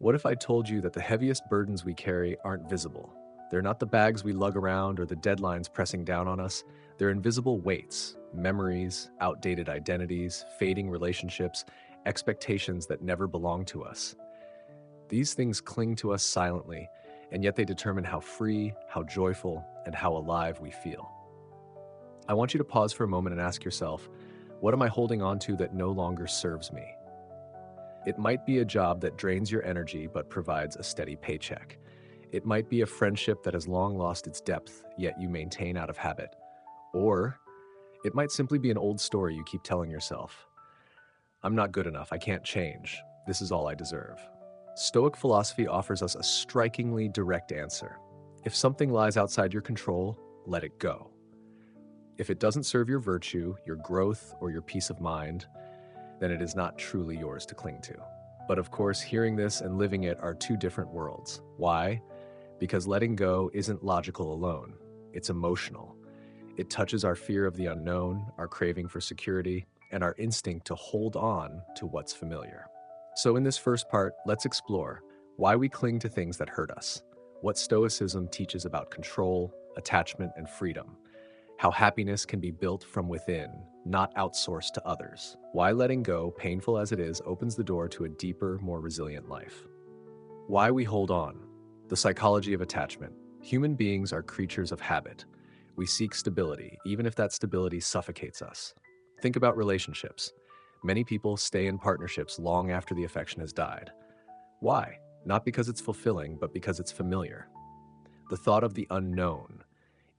What if I told you that the heaviest burdens we carry aren't visible? They're not the bags we lug around or the deadlines pressing down on us. They're invisible weights, memories, outdated identities, fading relationships, expectations that never belong to us. These things cling to us silently, and yet they determine how free, how joyful, and how alive we feel. I want you to pause for a moment and ask yourself, what am I holding on to that no longer serves me? It might be a job that drains your energy but provides a steady paycheck. It might be a friendship that has long lost its depth, yet you maintain out of habit. Or it might simply be an old story you keep telling yourself. I'm not good enough, I can't change. This is all I deserve. Stoic philosophy offers us a strikingly direct answer. If something lies outside your control, let it go. If it doesn't serve your virtue, your growth, or your peace of mind, then it is not truly yours to cling to. But of course, hearing this and living it are two different worlds. Why? Because letting go isn't logical alone, it's emotional. It touches our fear of the unknown, our craving for security, and our instinct to hold on to what's familiar. So in this first part, let's explore why we cling to things that hurt us, what Stoicism teaches about control, attachment, and freedom, how happiness can be built from within, not outsourced to others, why letting go, painful as it is, opens the door to a deeper, more resilient life. Why we hold on, the psychology of attachment. Human beings are creatures of habit. We seek stability, even if that stability suffocates us. Think about relationships. Many people stay in partnerships long after the affection has died. Why? Not because it's fulfilling, but because it's familiar. The thought of the unknown,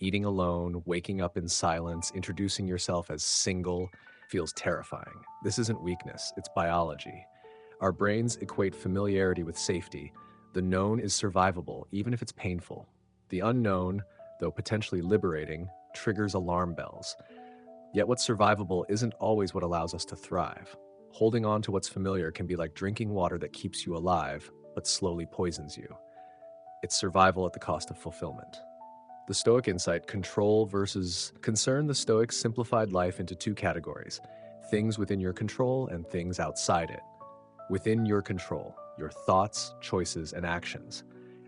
eating alone, waking up in silence, introducing yourself as single, feels terrifying. This isn't weakness, it's biology. Our brains equate familiarity with safety. The known is survivable, even if it's painful. The unknown, though potentially liberating, triggers alarm bells. Yet what's survivable isn't always what allows us to thrive. Holding on to what's familiar can be like drinking water that keeps you alive, but slowly poisons you. It's survival at the cost of fulfillment. The Stoic insight, control versus concern. The Stoics simplified life into two categories: things within your control and things outside it. Within your control, your thoughts, choices, and actions.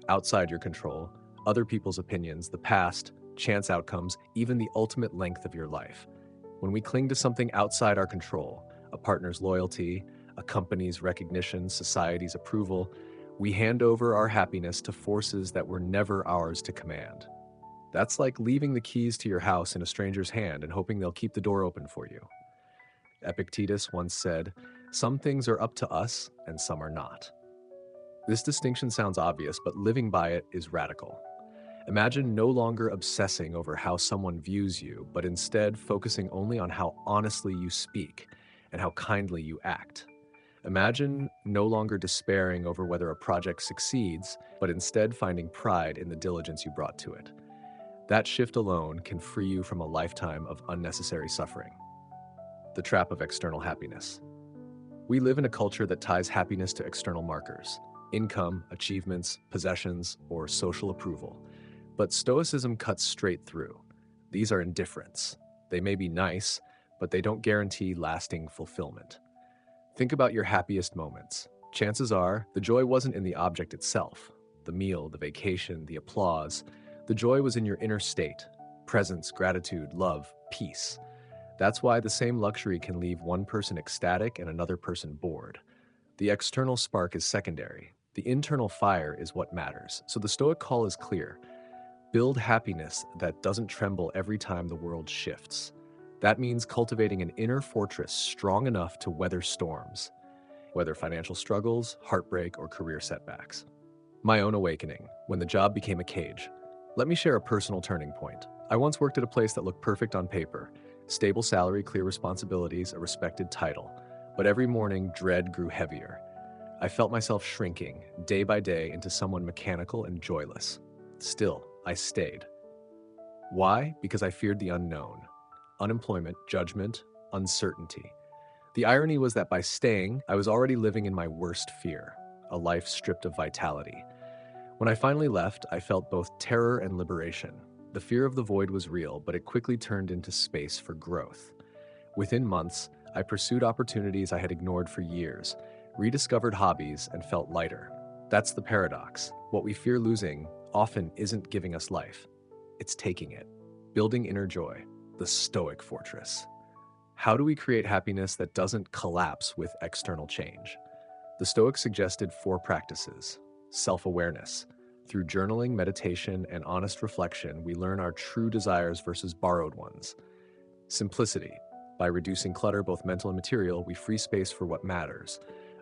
Outside your control, other people's opinions, the past, chance outcomes, even the ultimate length of your life. When we cling to something outside our control, a partner's loyalty, a company's recognition, society's approval, we hand over our happiness to forces that were never ours to command. That's like leaving the keys to your house in a stranger's hand and hoping they'll keep the door open for you. Epictetus once said, "Some things are up to us and some are not." This distinction sounds obvious, but living by it is radical. Imagine no longer obsessing over how someone views you, but instead focusing only on how honestly you speak and how kindly you act. Imagine no longer despairing over whether a project succeeds, but instead finding pride in the diligence you brought to it. That shift alone can free you from a lifetime of unnecessary suffering. The trap of external happiness. We live in a culture that ties happiness to external markers: income, achievements, possessions, or social approval. But Stoicism cuts straight through. These are indifferents. They may be nice, but they don't guarantee lasting fulfillment. Think about your happiest moments. Chances are, the joy wasn't in the object itself, the meal, the vacation, the applause. The joy was in your inner state: presence, gratitude, love, peace. That's why the same luxury can leave one person ecstatic and another person bored. The external spark is secondary. The internal fire is what matters. So the Stoic call is clear: build happiness that doesn't tremble every time the world shifts. That means cultivating an inner fortress strong enough to weather storms, whether financial struggles, heartbreak, or career setbacks. My own awakening, when the job became a cage. Let me share a personal turning point. I once worked at a place that looked perfect on paper: stable salary, clear responsibilities, a respected title. But every morning, dread grew heavier. I felt myself shrinking, day by day, into someone mechanical and joyless. Still, I stayed. Why? Because I feared the unknown. Unemployment, judgment, uncertainty. The irony was that by staying, I was already living in my worst fear: a life stripped of vitality. When I finally left, I felt both terror and liberation. The fear of the void was real, but it quickly turned into space for growth. Within months, I pursued opportunities I had ignored for years, rediscovered hobbies, and felt lighter. That's the paradox. What we fear losing often isn't giving us life, it's taking it. Building inner joy, the Stoic fortress. How do we create happiness that doesn't collapse with external change? The Stoics suggested 4 practices. Self-awareness. Through journaling, meditation, and honest reflection, we learn our true desires versus borrowed ones. Simplicity. By reducing clutter, both mental and material, we free space for what matters,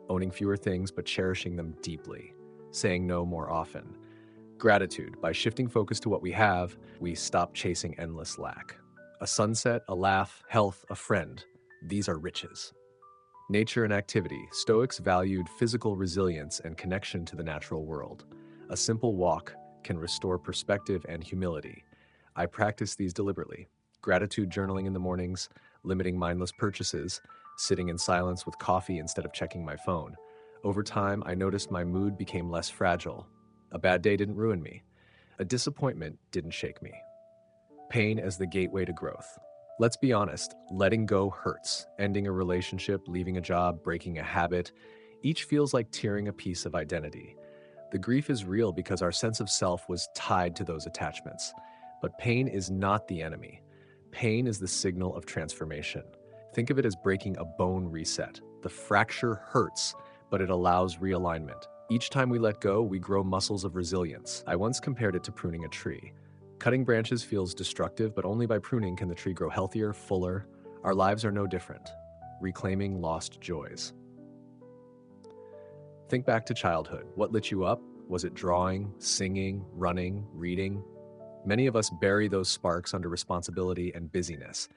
owning fewer things but cherishing them deeply, saying no more often. Gratitude. By shifting focus to what we have, we stop chasing endless lack. A sunset, a laugh, health, a friend. These are riches. Nature and activity. Stoics valued physical resilience and connection to the natural world. A simple walk can restore perspective and humility. I practice these deliberately. Gratitude journaling in the mornings, limiting mindless purchases, sitting in silence with coffee instead of checking my phone. Over time, I noticed my mood became less fragile. A bad day didn't ruin me. A disappointment didn't shake me. Pain as the gateway to growth. Let's be honest, letting go hurts. Ending a relationship, leaving a job, breaking a habit, each feels like tearing a piece of identity. The grief is real because our sense of self was tied to those attachments. But pain is not the enemy. Pain is the signal of transformation. Think of it as breaking a bone reset. The fracture hurts, but it allows realignment. Each time we let go, we grow muscles of resilience. I once compared it to pruning a tree. Cutting branches feels destructive, but only by pruning can the tree grow healthier, fuller. Our lives are no different. Reclaiming lost joys. Think back to childhood. What lit you up? Was it drawing, singing, running, reading? Many of us bury those sparks under responsibility and busyness,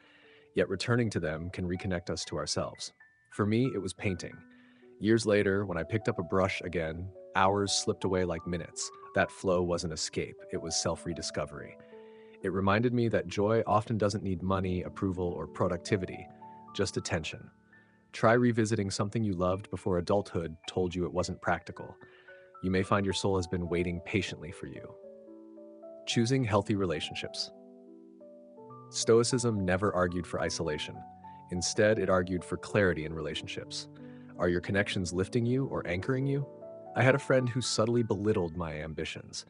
yet returning to them can reconnect us to ourselves. For me, it was painting. Years later, when I picked up a brush again, hours slipped away like minutes. That flow wasn't escape, it was self-rediscovery. It reminded me that joy often doesn't need money, approval, or productivity, just attention. Try revisiting something you loved before adulthood told you it wasn't practical. You may find your soul has been waiting patiently for you. Choosing healthy relationships. Stoicism never argued for isolation. Instead, it argued for clarity in relationships. Are your connections lifting you or anchoring you? I had a friend who subtly belittled my ambitions.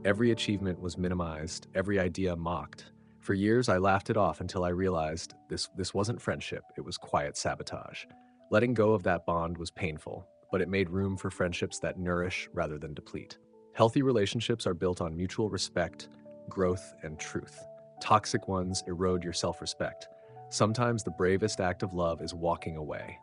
Every achievement was minimized, every idea mocked. For years, I laughed it off until I realized this wasn't friendship, it was quiet sabotage. Letting go of that bond was painful, but it made room for friendships that nourish rather than deplete. Healthy relationships are built on mutual respect, growth, and truth. Toxic ones erode your self-respect. Sometimes the bravest act of love is walking away.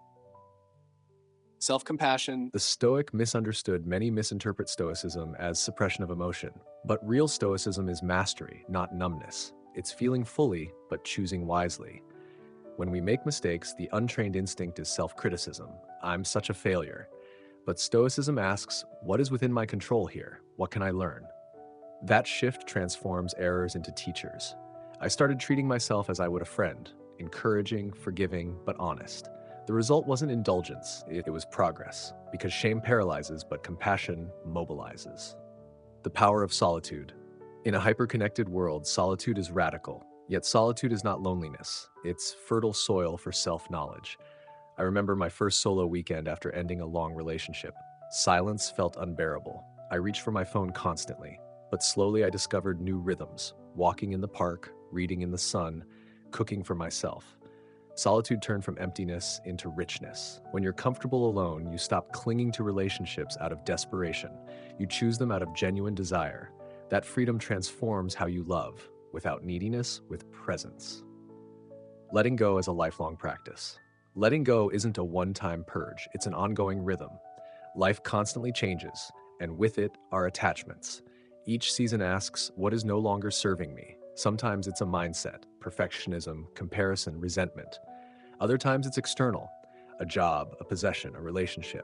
Self-compassion. The Stoic misunderstood. Many misinterpret Stoicism as suppression of emotion. But real Stoicism is mastery, not numbness. It's feeling fully, but choosing wisely. When we make mistakes, the untrained instinct is self-criticism. I'm such a failure. But Stoicism asks, what is within my control here? What can I learn? That shift transforms errors into teachers. I started treating myself as I would a friend, encouraging, forgiving, but honest. The result wasn't indulgence, it was progress, because shame paralyzes, but compassion mobilizes. The power of solitude. In a hyper-connected world, solitude is radical, yet solitude is not loneliness. It's fertile soil for self-knowledge. I remember my first solo weekend after ending a long relationship. Silence felt unbearable. I reached for my phone constantly, but slowly I discovered new rhythms, walking in the park, reading in the sun, cooking for myself. Solitude turned from emptiness into richness. When you're comfortable alone, you stop clinging to relationships out of desperation. You choose them out of genuine desire. That freedom transforms how you love, without neediness, with presence. Letting go is a lifelong practice. Letting go isn't a one-time purge, it's an ongoing rhythm. Life constantly changes, and with it are attachments. Each season asks, what is no longer serving me? Sometimes it's a mindset, perfectionism, comparison, resentment. Other times it's external, a job, a possession, a relationship.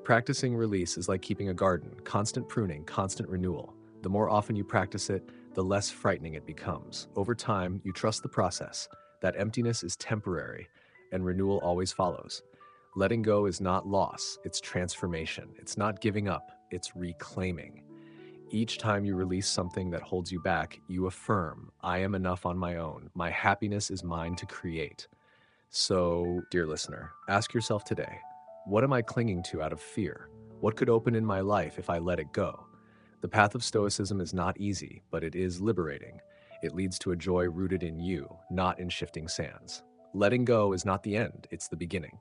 Practicing release is like keeping a garden, constant pruning, constant renewal. The more often you practice it, the less frightening it becomes. Over time, you trust the process. That emptiness is temporary, and renewal always follows. Letting go is not loss, it's transformation. It's not giving up, it's reclaiming. Each time you release something that holds you back, you affirm, I am enough on my own. My happiness is mine to create. So, dear listener, ask yourself today, what am I clinging to out of fear? What could open in my life if I let it go? The path of Stoicism is not easy, but it is liberating. It leads to a joy rooted in you, not in shifting sands. Letting go is not the end, it's the beginning.